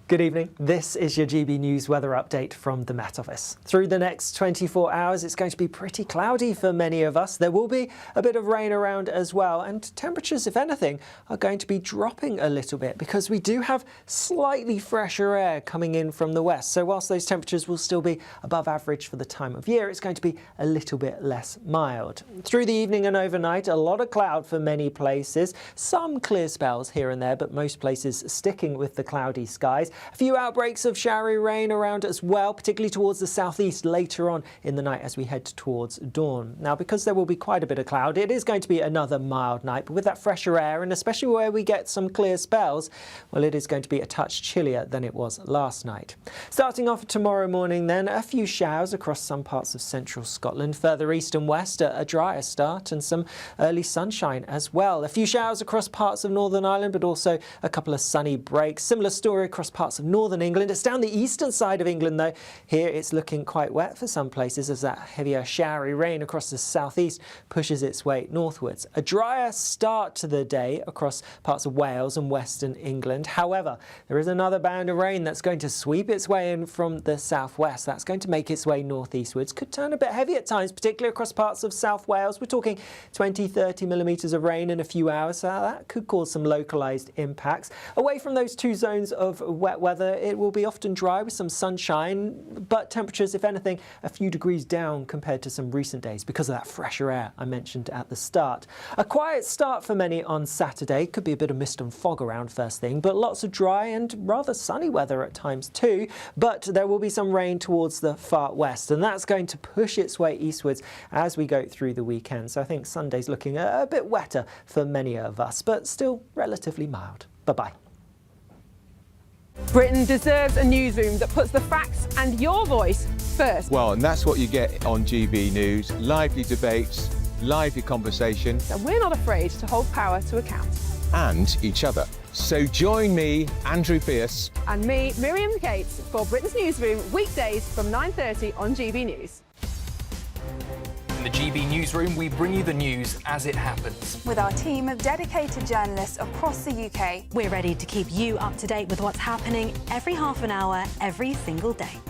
Good evening. This is your GB News weather update from the Met Office. Through the next 24 hours, it's going to be pretty cloudy for many of us. There will be a bit of rain around as well, and temperatures, if anything, are going to be dropping a little bit because we do have slightly fresher air coming in from the west. So whilst those temperatures will still be above average for the time of year, it's going to be a little bit less mild. Through the evening and overnight, a lot of cloud for many places. Some clear spells here and there, but most places sticking with the cloudy skies. A few outbreaks of showery rain around as well, particularly towards the southeast later on in the night as we head towards dawn. Now, because there will be quite a bit of cloud, it is going to be another mild night, but with that fresher air, and especially where we get some clear spells, well, it is going to be a touch chillier than it was last night. Starting off tomorrow morning then, a few showers across some parts of central Scotland. Further east and west, a drier start and some early sunshine as well. A few showers across parts of Northern Ireland, but also a couple of sunny breaks. Similar story across parts of northern England. It's down the eastern side of England though. Here it's looking quite wet for some places as that heavier showery rain across the southeast pushes its way northwards. A drier start to the day across parts of Wales and western England. However, there is another band of rain that's going to sweep its way in from the southwest. That's going to make its way northeastwards. Could turn a bit heavy at times, particularly across parts of South Wales. We're talking 20-30 millimetres of rain in a few hours, so that could cause some localised impacts. Away from those two zones of wet weather, it will be often dry with some sunshine, but temperatures, if anything, a few degrees down compared to some recent days because of that fresher air I mentioned at the start. A quiet start for many on Saturday. Could be a bit of mist and fog around first thing, but lots of dry and rather sunny weather at times too. But there will be some rain towards the far west, and that's going to push its way eastwards as we go through the weekend. So I think Sunday's looking a bit wetter for many of us, but still relatively mild. Bye-bye. Britain deserves a newsroom that puts the facts and your voice first. Well, and that's what you get on GB News. Lively debates, lively conversation. And we're not afraid to hold power to account. And each other. So join me, Andrew Pearce. And me, Miriam Cates, for Britain's Newsroom, weekdays from 9:30 on GB News. In the GB Newsroom, we bring you the news as it happens. With our team of dedicated journalists across the UK. We're ready to keep you up to date with what's happening every half an hour, every single day.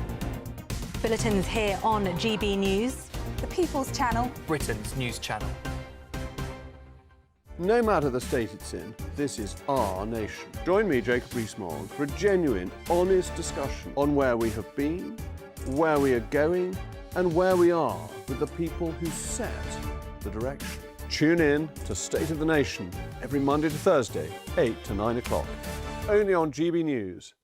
Bulletins here on GB News. The People's Channel. Britain's news channel. No matter the state it's in, this is our nation. Join me, Jacob Rees-Mogg, for a genuine, honest discussion on where we have been, where we are going, and where we are with the people who set the direction. Tune in to State of the Nation every Monday to Thursday, 8 to 9 o'clock. Only on GB News.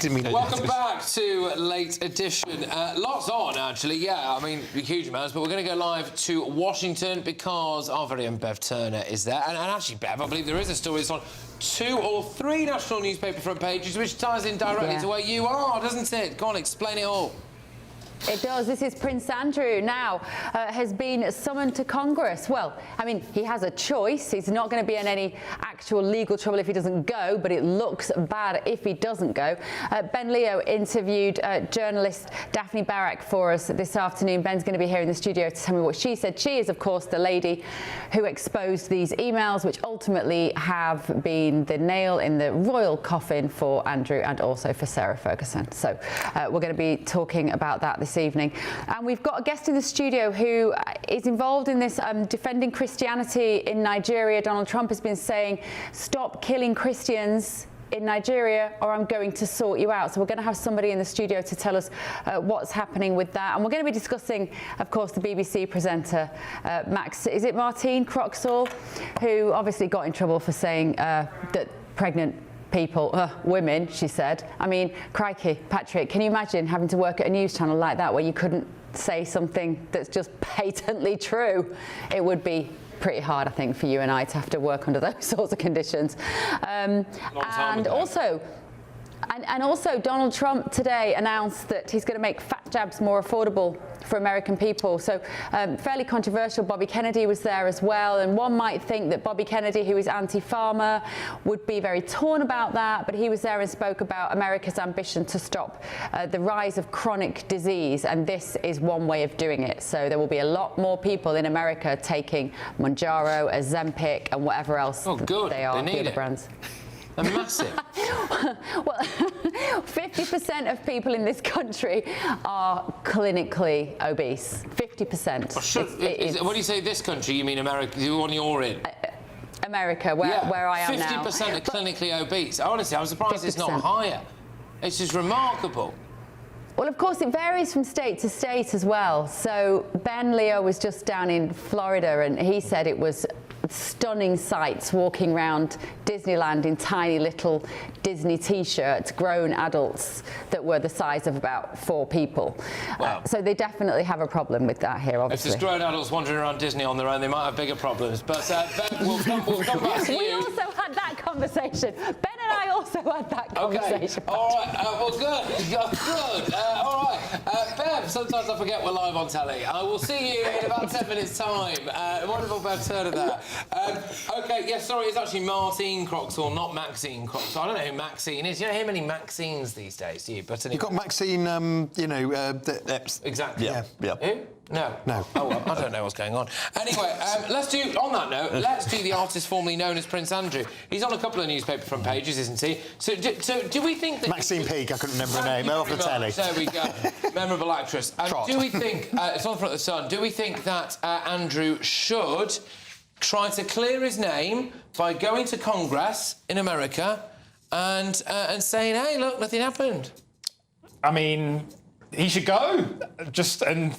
Welcome back to Late Edition. Lots on, actually, yeah, I mean, huge amounts, but we're going to go live to Washington because our very own Bev Turner is there. And actually, Bev, I believe there is a story that's on 2 or 3 national newspaper front pages, which ties in directly to where you are, doesn't it? Go on, explain it all. It does. This is Prince Andrew now has been summoned to Congress. Well, I mean, he has a choice. He's not going to be in any actual legal trouble if he doesn't go, but it looks bad if he doesn't go. Ben Leo interviewed journalist Daphne Barak for us this afternoon. Ben's going to be here in the studio to tell me what she said. She is, of course, the lady who exposed these emails, which ultimately have been the nail in the royal coffin for Andrew and also for Sarah Ferguson. So we're going to be talking about that this evening. And we've got a guest in the studio who is involved in this defending Christianity in Nigeria. Donald Trump has been saying, stop killing Christians in Nigeria or I'm going to sort you out. So we're going to have somebody in the studio to tell us what's happening with that. And we're going to be discussing, of course, the BBC presenter, Martine Croxall, who obviously got in trouble for saying that pregnant people, women, she said. I mean, crikey, Patrick, can you imagine having to work at a news channel like that where you couldn't say something that's just patently true? It would be pretty hard, I think, for you and I to have to work under those sorts of conditions. And also, Donald Trump today announced that he's going to make fat jabs more affordable for American people. So fairly controversial. Bobby Kennedy was there as well. And one might think that Bobby Kennedy, who is anti-farmer, would be very torn about that. But he was there and spoke about America's ambition to stop the rise of chronic disease. And this is one way of doing it. So there will be a lot more people in America taking Mounjaro, Ozempic, and whatever else they are, the other brands. They're massive. Well, 50% of people in this country are clinically obese. 50%. When you say this country, you mean America, the one you're in? America, where I am now. 50% are clinically obese. Honestly, I'm surprised 50%. It's not higher. It's just remarkable. Well, of course, it varies from state to state as well. So Ben Leo was just down in Florida, and he said it was stunning sights walking around Disneyland in tiny little Disney T-shirts, grown adults that were the size of about 4 people. Wow. So they definitely have a problem with that here, obviously. If there's grown adults wandering around Disney on their own, they might have bigger problems. But Ben, we'll come back to you. We also had that conversation. Ben and I also had that conversation. Okay. All right. Well, good. All right. Bev, sometimes I forget we're live on telly. I will see you in about 10 minutes' time. Wonderful Bev Turner there. Okay, yeah, sorry, it's actually Martine Croxall, not Maxine Croxall. I don't know who Maxine is. You don't hear many Maxines these days, do you? But anyway. You've got Maxine, exactly. Yeah. Who? No. Oh, well, I don't know what's going on. Anyway, on that note, let's do the artist formerly known as Prince Andrew. He's on a couple of newspaper front pages, isn't he? So do we think that... Maxine Peake, I couldn't remember her name, off the telly. There we go. Memorable actress. Do we think, it's on the front of the Sun, do we think that Andrew should try to clear his name by going to Congress in America and saying, hey, look, nothing happened? I mean, he should go, and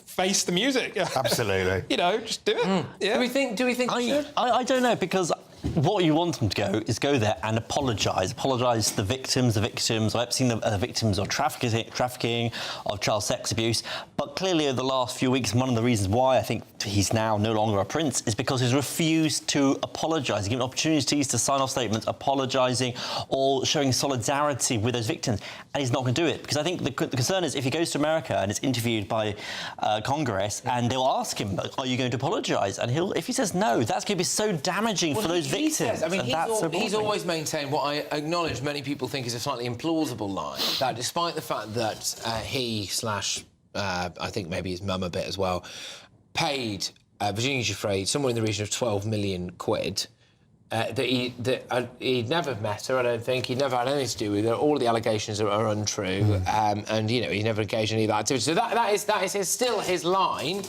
face the music. Absolutely. Just do it. Yeah. Do we think he should? I don't know, because What you want them to go is go there and apologise to the victims of Epstein, the victims of trafficking, of child sex abuse. But clearly, over the last few weeks, one of the reasons why I think he's now no longer a prince is because he's refused to apologise, given opportunities to sign off statements, apologising or showing solidarity with those victims, and he's not going to do it because I think the concern is if he goes to America and is interviewed by Congress and they'll ask him, "Are you going to apologise?" and if he says no, that's going to be so damaging for those victims. Says, I mean, he's always maintained what I acknowledge many people think is a slightly implausible line, that despite the fact that I think maybe his mum a bit as well, paid Virginia Giuffre somewhere in the region of 12 million quid, that he'd never met her, I don't think. He'd never had anything to do with her. All of the allegations are untrue, and, you know, he never engaged in any of that activity. So that is still his line.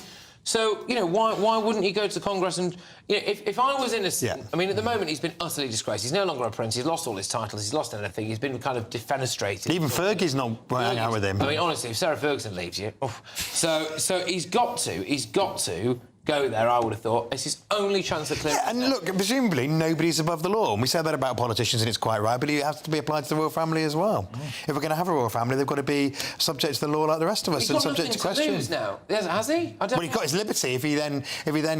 So, you know, why wouldn't he go to Congress and... You know, if I was innocent... I mean, at the moment, he's been utterly disgraced. He's no longer a prince. He's lost all his titles. He's lost everything. He's been kind of defenestrated. Even Fergie's not hanging out with him. I mean, honestly, if Sarah Ferguson leaves you... Oh. So he's got to go there, I would have thought. It's his only chance of clearing. Yeah, and look, presumably nobody's above the law. And we say that about politicians, and it's quite right, but it has to be applied to the royal family as well. If we're going to have a royal family, they've got to be subject to the law like the rest of us and subject to questions. Now, has he? Well, he's got his liberty if he then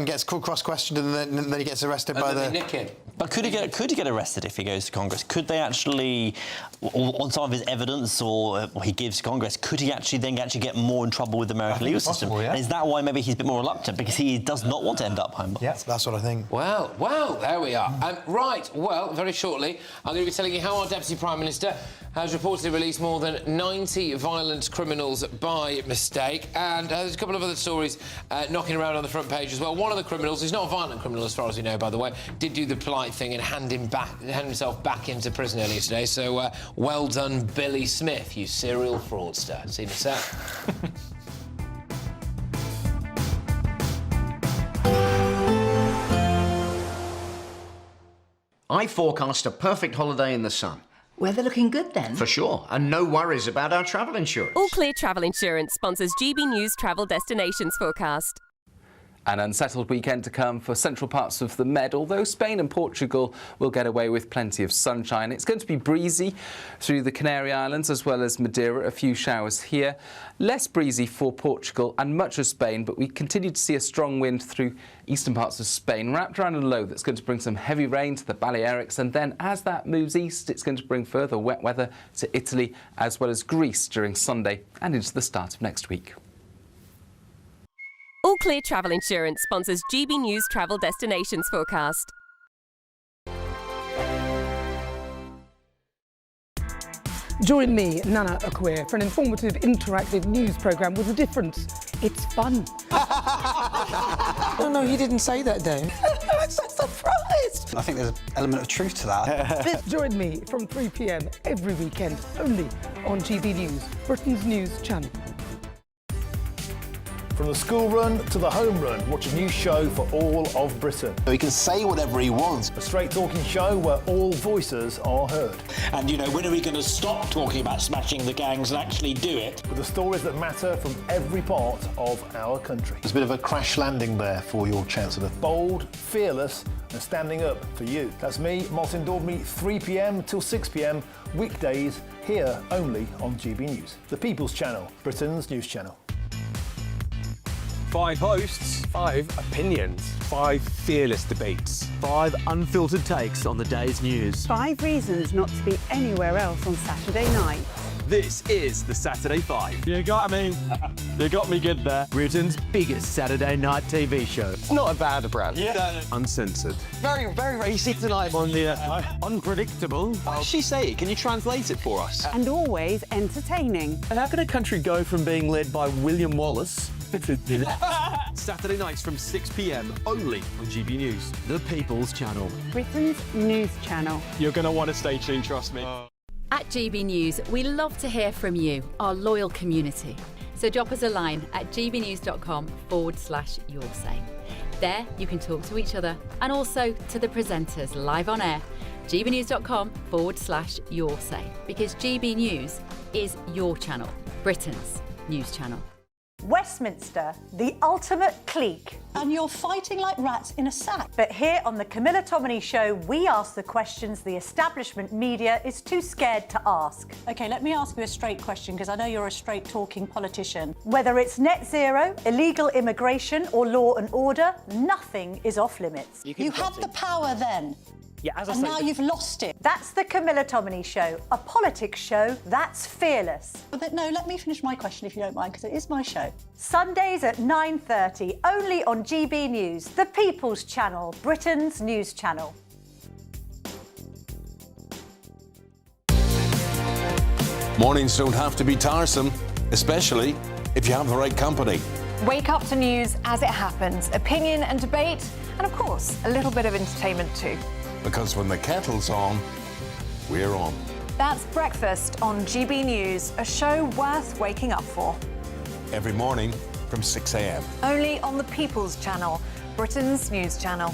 gets cross-questioned and then he gets arrested by the. Nick him. But could he get arrested if he goes to Congress? Could they actually, on some of his evidence or he gives to Congress, could he actually get more in trouble with the American legal system? Yeah. And is that why maybe he's a bit more reluctant because he does not want to end up home? Yeah, that's what I think. Well, there we are. Right, well, very shortly, I'm going to be telling you how our Deputy Prime Minister has reportedly released more than 90 violent criminals by mistake. And there's a couple of other stories knocking around on the front page as well. One of the criminals, he's not a violent criminal as far as we know, by the way, did do the polite thing and hand himself back into prison earlier today. So well done, Billy Smith, you serial fraudster. See you in a sec. I forecast a perfect holiday in the sun. Weather looking good then? For sure, and no worries about our travel insurance. All Clear Travel Insurance sponsors GB News Travel Destinations forecast. An unsettled weekend to come for central parts of the Med, although Spain and Portugal will get away with plenty of sunshine. It's going to be breezy through the Canary Islands as well as Madeira, a few showers here. Less breezy for Portugal and much of Spain, but we continue to see a strong wind through eastern parts of Spain, wrapped around a low that's going to bring some heavy rain to the Balearics, and then as that moves east, it's going to bring further wet weather to Italy as well as Greece during Sunday and into the start of next week. All Clear Travel Insurance sponsors GB News Travel Destinations forecast. Join me, Nana Akwe, for an informative, interactive news programme with a difference. It's fun. No, he didn't say that, Dave. I'm so surprised. I think there's an element of truth to that. Join me from 3 p.m. every weekend, only on GB News, Britain's news channel. From the school run to the home run, watch a new show for all of Britain. He can say whatever he wants. A straight-talking show where all voices are heard. And, you know, when are we going to stop talking about smashing the gangs and actually do it? With the stories that matter from every part of our country. There's a bit of a crash landing there for your Chancellor. Bold, fearless and standing up for you. That's me, Martin Daubney, 3 p.m. till 6 p.m, weekdays, here only on GB News. The People's Channel, Britain's news channel. 5 hosts, 5 opinions, 5 fearless debates, 5 unfiltered takes on the day's news. 5 reasons not to be anywhere else on Saturday night. This is the Saturday 5. You got me good there. Britain's biggest Saturday night TV show. It's not a bad brand. Yeah. Uncensored. Very, very, very easy tonight on the unpredictable. What did she say? Can you translate it for us? And always entertaining. And how can a country go from being led by William Wallace Saturday nights from 6 p.m. only on GB News. The People's Channel. Britain's news channel. You're going to want to stay tuned, trust me. At GB News, we love to hear from you, our loyal community. So drop us a line at gbnews.com/yoursay. There you can talk to each other and also to the presenters live on air. gbnews.com/yoursay, because GB News is your channel, Britain's news channel. Westminster, the ultimate clique. And you're fighting like rats in a sack. But here on the Camilla Tominey Show, we ask the questions the establishment media is too scared to ask. OK, let me ask you a straight question, because I know you're a straight-talking politician. Whether it's net zero, illegal immigration or law and order, nothing is off-limits. You had the power then. Yeah, as I And say, now you've lost it. That's the Camilla Tominey Show, a politics show that's fearless. No, let me finish my question if you don't mind, because it is my show. Sundays at 9:30, only on GB News, the People's Channel, Britain's news channel. Mornings don't have to be tiresome, especially if you have the right company. Wake up to news as it happens, opinion and debate, and of course, a little bit of entertainment too. Because when the kettle's on, we're on. That's Breakfast on GB News, a show worth waking up for. Every morning from 6 a.m. Only on the People's Channel, Britain's news channel.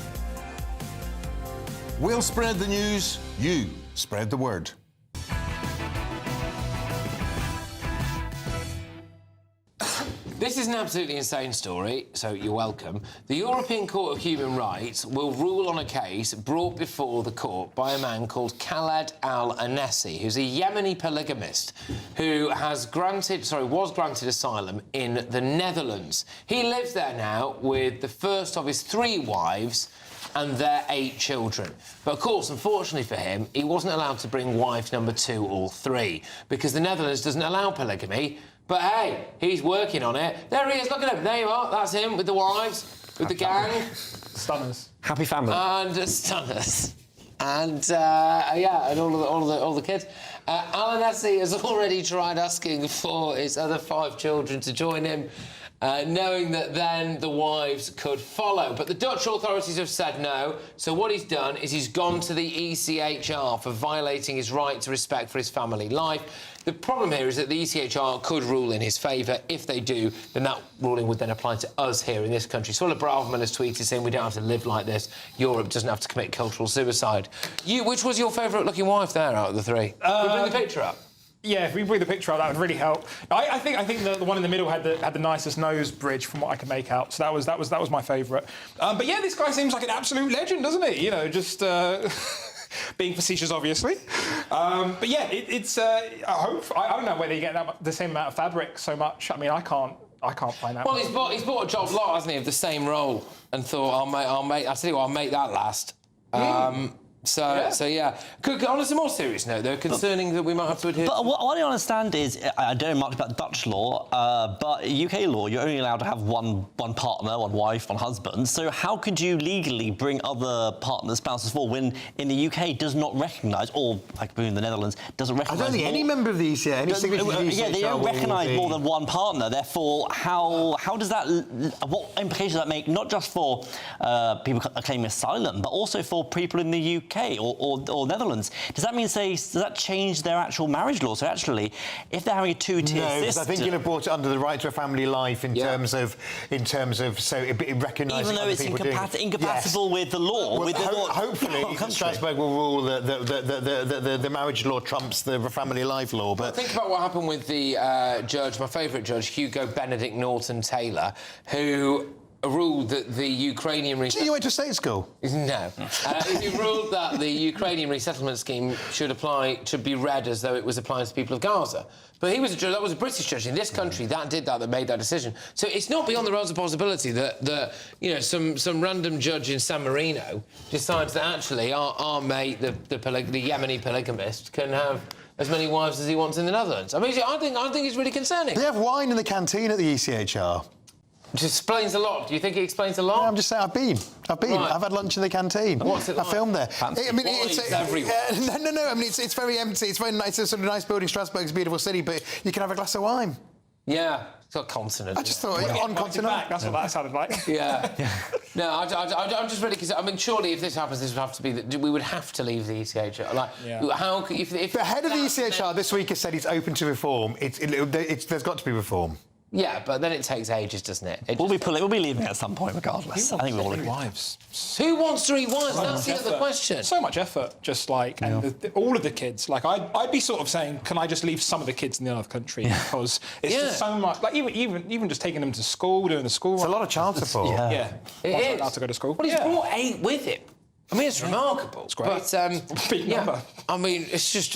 We'll spread the news, you spread the word. This is an absolutely insane story, so you're welcome. The European Court of Human Rights will rule on a case brought before the court by a man called Khaled al-Anesi, who's a Yemeni polygamist who was granted asylum in the Netherlands. He lives there now with the first of his 3 wives and their 8 children. But of course, unfortunately for him, he wasn't allowed to bring wife number 2 or 3 because the Netherlands doesn't allow polygamy. But hey, he's working on it. There he is, look at him. There you are, that's him with the wives, with the gang. Stunners. Happy family. And stunners. And, and all the kids. Al-Anesi has already tried asking for his other 5 children to join him, knowing that then the wives could follow. But the Dutch authorities have said no, so what he's done is he's gone to the ECHR for violating his right to respect for his family life. The problem here is that the ECHR could rule in his favour. If they do, then that ruling would then apply to us here in this country. Suella Braverman has tweeted saying we don't have to live like this. Europe doesn't have to commit cultural suicide. Which was your favourite-looking wife there out of the 3? Can we bring the picture up? Yeah, if we bring the picture up, that would really help. I think the one in the middle had the nicest nose bridge from what I can make out. So that was my favourite. But yeah, this guy seems like an absolute legend, doesn't he? You know, just being facetious, obviously. But yeah, it's. I don't know whether you get the same amount of fabric so much. I mean, I can't find that. Well, he's bought a job lot, hasn't he, of the same role, and thought I'll make that last. So yeah. On a more serious note, though, concerning that we might have to adhere. But what I don't understand is, I don't know much about Dutch law, but UK law, you're only allowed to have one partner, one wife, one husband. So how could you legally bring other partners, spouses forward when in the UK does not recognise, or like in the Netherlands doesn't recognise? I don't think any member of the ECA, any signatory to the ECA, they don't recognise more than one partner. Therefore, how does that? What implications does that make? Not just for people claiming asylum, but also for people in the UK or Netherlands. Does that mean does that change their actual marriage law? So actually, if they're having a 2-tier system, no, because I think you'll have brought it under the right to a family life in terms of so it recognising even though it's incompatible with the law. Well, with the law. Hopefully, Strasbourg will rule that the marriage law trumps the family life law. But think about what happened with the judge, my favourite judge, Hugo Benedict Norton Taylor, who ruled that the Ukrainian you went to state school? No. He ruled that the Ukrainian resettlement scheme should be read as though it was applying to the people of Gaza. But he was a judge, that was a British judge in this country that made that decision. So it's not beyond the realms of possibility that some random judge in San Marino decides that actually our mate, the Yemeni polygamist, can have as many wives as he wants in the Netherlands. I mean, I think it's really concerning. They have wine in the canteen at the ECHR. Which explains a lot. Do you think it explains a lot? Yeah, I'm just saying, I've been. Right. I've had lunch in the canteen. And what's it like? I filmed there. It's everywhere. No. I mean, it's very empty. It's very nice. It's a sort of nice building. Strasbourg's a beautiful city, but you can have a glass of wine. Yeah, it's got consonant. I just thought on continent. That's what that sounded like. Yeah. No, I'm just really concerned. I mean, surely if this happens, this would have to be that we would have to leave the ECHR. How if the head of the ECHR this week has said he's open to reform. There's got to be reform. Yeah, but then it takes ages, doesn't it? We'll be leaving at some point, regardless. I think we all agree. Wives. Who wants to eat wives? That's the other question. So much effort, just like, and all of the kids. Like, I'd be sort of saying, can I just leave some of the kids in the other country? Because it's just so much. Like, even just taking them to school, doing the school. It's a lot of child support. Yeah. It is. Allowed to go to school. Well, he's brought 8 with him. I mean, it's remarkable. It's great. But, big number. I mean, it's just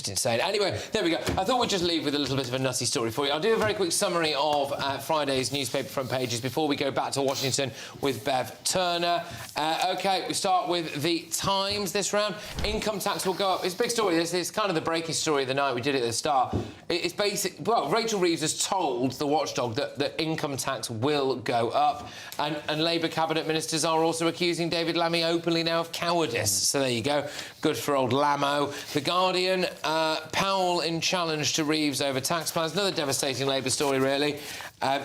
insane. Anyway, there we go. I thought we'd just leave with a little bit of a nutty story for you. I'll do a very quick summary of Friday's newspaper front pages before we go back to Washington with Bev Turner. OK, we start with the Times this round. Income tax will go up. It's a big story. This is kind of the breaking story of the night. We did it at the start. It's basic. Well, Rachel Reeves has told the Watchdog that income tax will go up. And Labour cabinet ministers are also accusing David Lammy openly now of cowardice. So there you go. Good for old Lamo. The Guardian, Powell in challenge to Reeves over tax plans. Another devastating Labour story, really.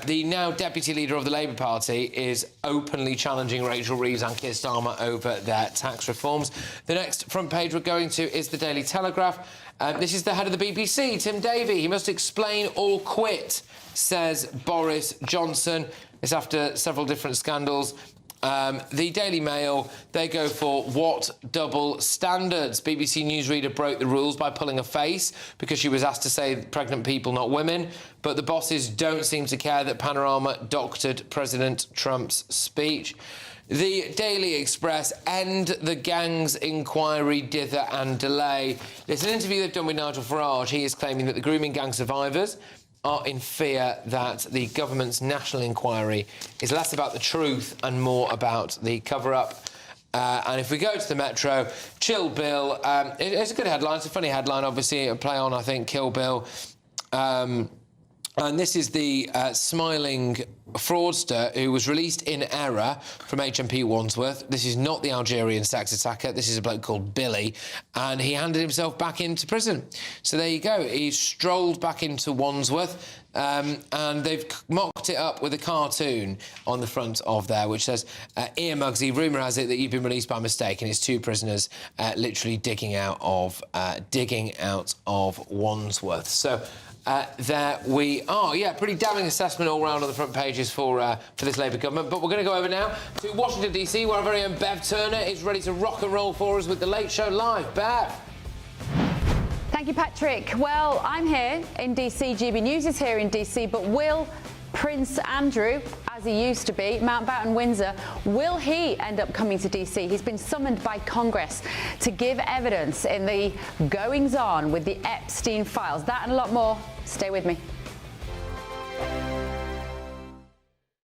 The now deputy leader of the Labour Party is openly challenging Rachel Reeves and Keir Starmer over their tax reforms. The next front page we're going to is the Daily Telegraph. This is the head of the BBC, Tim Davie. He must explain or quit, says Boris Johnson. It's after several different scandals. The Daily Mail, they go for what double standards? BBC newsreader broke the rules by pulling a face because she was asked to say pregnant people, not women. But the bosses don't seem to care that Panorama doctored President Trump's speech. The Daily Express, end the gangs inquiry, dither and delay. It's an interview they've done with Nigel Farage. He is claiming that the grooming gang survivors are in fear that the government's national inquiry is less about the truth and more about the cover-up. And if we go to the Metro, Chill Bill, it's a good headline. It's a funny headline, obviously, a play on, I think, Kill Bill. And this is the smiling fraudster who was released in error from HMP Wandsworth. This is not the Algerian sex attacker. This is a bloke called Billy. And he handed himself back into prison. So there you go. He strolled back into Wandsworth. And they've mocked it up with a cartoon on the front of there, which says, "Ear Muggsy, rumour has it that you've been released by mistake," and it's 2 prisoners literally digging out of Wandsworth. So there we are. Yeah, pretty damning assessment all round on the front pages for this Labour government. But we're going to go over now to Washington, D.C., where our very own Bev Turner is ready to rock and roll for us with The Late Show Live. Bev. Thank you, Patrick. Well, I'm here in DC. GB News is here in DC, but will Prince Andrew, as he used to be, Mountbatten Windsor, will he end up coming to DC? He's been summoned by Congress to give evidence in the goings-on with the Epstein files. That and a lot more. Stay with me.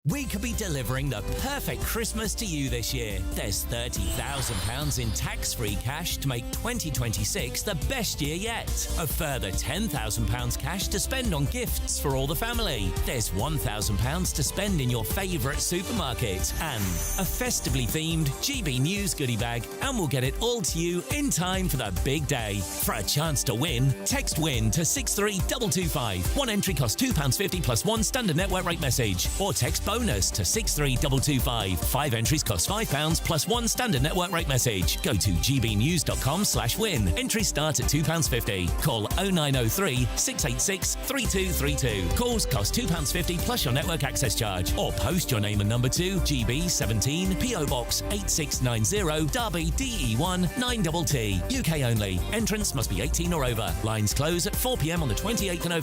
We could be delivering the perfect Christmas to you this year. There's £30,000 in tax-free cash to make 2026 the best year yet. A further £10,000 cash to spend on gifts for all the family. There's £1,000 to spend in your favourite supermarket. And a festively themed GB News goodie bag. And we'll get it all to you in time for the big day. For a chance to win, text WIN to 63225. One entry costs £2.50 plus 1 standard network rate message. Or text bonus to 63225. 5 entries cost £5 plus 1 standard network rate message. Go to gbnews.com/win. Entries start at £2.50. Call 0903 686 3232. Calls cost £2.50 plus your network access charge. Or post your name and number to GB17 PO Box 8690 Derby DE1 9TT. UK only. Entrance must be 18 or over. Lines close at 4 p.m. on the 28th of November.